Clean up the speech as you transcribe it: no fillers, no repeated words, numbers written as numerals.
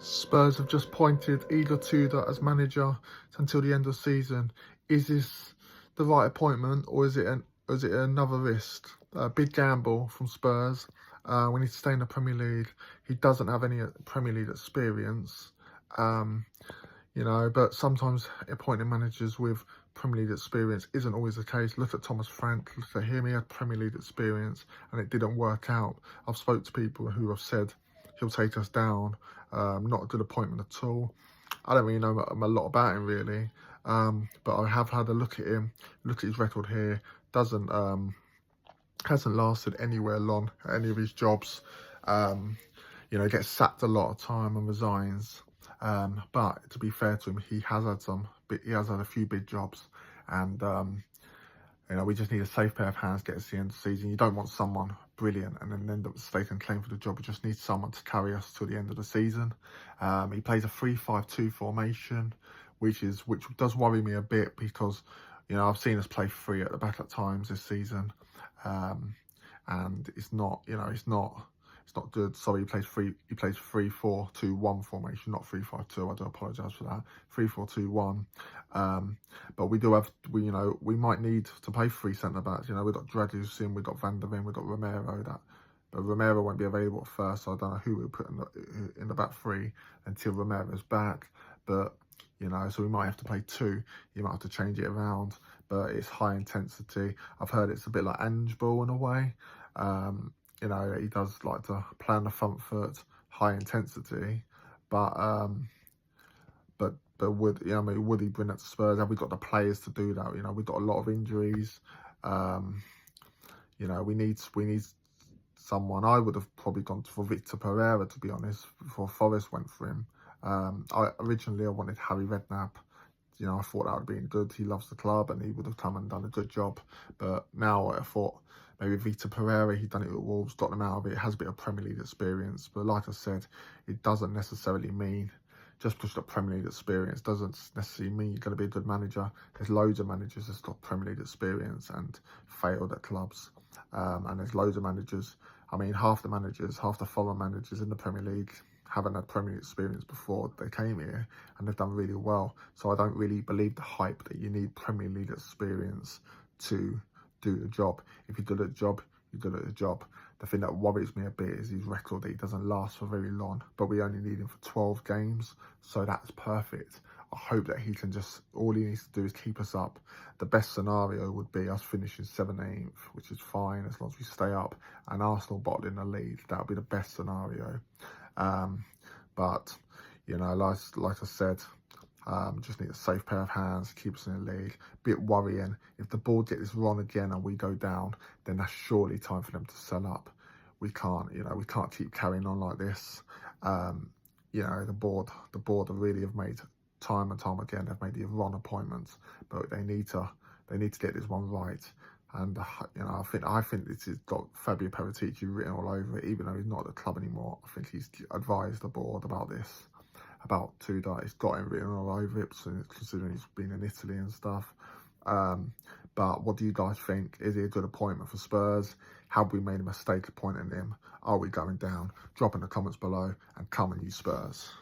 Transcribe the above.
Spurs have just appointed Igor Tudor as manager until the end of the season. Is this the right appointment, or is it another risk? A big gamble from Spurs. We need to stay in the Premier League. He doesn't have any Premier League experience, um, but sometimes appointing managers with Premier League experience isn't always the case. Look at Thomas Frank. Look at him. He had Premier League experience and it didn't work out. I've spoke to people who have said he'll take us down. Not a good appointment at all. I don't really know a lot about him really, but I have had a look at him. Look at his record here. Hasn't lasted anywhere long at any of his jobs. Gets sacked a lot of time and resigns. But to be fair to him, he has had a few big jobs, and we just need a safe pair of hands to get us to the end of the season. You don't want someone brilliant and then end up staking claim for the job. You just need someone to carry us to the end of the season. He plays a 3-5-2 formation, which does worry me a bit because I've seen us play 3 at the back at times this season, and it's not good. Sorry, he plays 3-4-2-1 formation, not 3-5-2. I do apologise for that. 3-4-2-1. But we might need to play 3 centre backs. We've got Dragusin, we've got Van der Ven, we've got Romero. But Romero won't be available at first, so I don't know who we'll put in the back 3 until Romero's back. But so we might have to play 2. You might have to change it around, but it's high intensity. I've heard it's a bit like Ange Ball in a way. He does like to play on the front foot, high intensity, but would he bring that to Spurs? Have we got the players to do that? We've got a lot of injuries. We need someone. I would have probably gone for Victor Pereira, to be honest, before Forest went for him. Originally I wanted Harry Redknapp. I thought that would have been good. He loves the club and he would have come and done a good job. But now I thought maybe Victor Pereira, he'd done it with Wolves, got them out of it. It has a bit of Premier League experience. But like I said, it doesn't necessarily mean just because you've got Premier League experience doesn't necessarily mean you're going to be a good manager. There's loads of managers that's got Premier League experience and failed at clubs. And there's loads of managers. Half the foreign managers in the Premier League haven't had Premier League experience before they came here, and they've done really well. So I don't really believe the hype that you need Premier League experience to do the job. If you do the job, you do the job. The thing that worries me a bit is his record, that he doesn't last for very long, but we only need him for 12 games, so that's perfect. I hope that he can all he needs to do is keep us up. The best scenario would be us finishing 17th, which is fine as long as we stay up, and Arsenal bottling the lead. That would be the best scenario. But like I said, just need a safe pair of hands, keep us in the league. Bit worrying. If the board get this wrong again and we go down, then that's surely time for them to sell up. We can't keep carrying on like this. The board really have made time and time again. They've made the wrong appointments, but they need to get this one right. And I think this has got Fabio Paratici written all over it, even though he's not at the club anymore. I think he's advised the board about this, about Tudor. He's got him written all over it, considering he's been in Italy and stuff. But what do you guys think? Is he a good appointment for Spurs? Have we made a mistake appointing him? Are we going down? Drop in the comments below, and come on, you Spurs.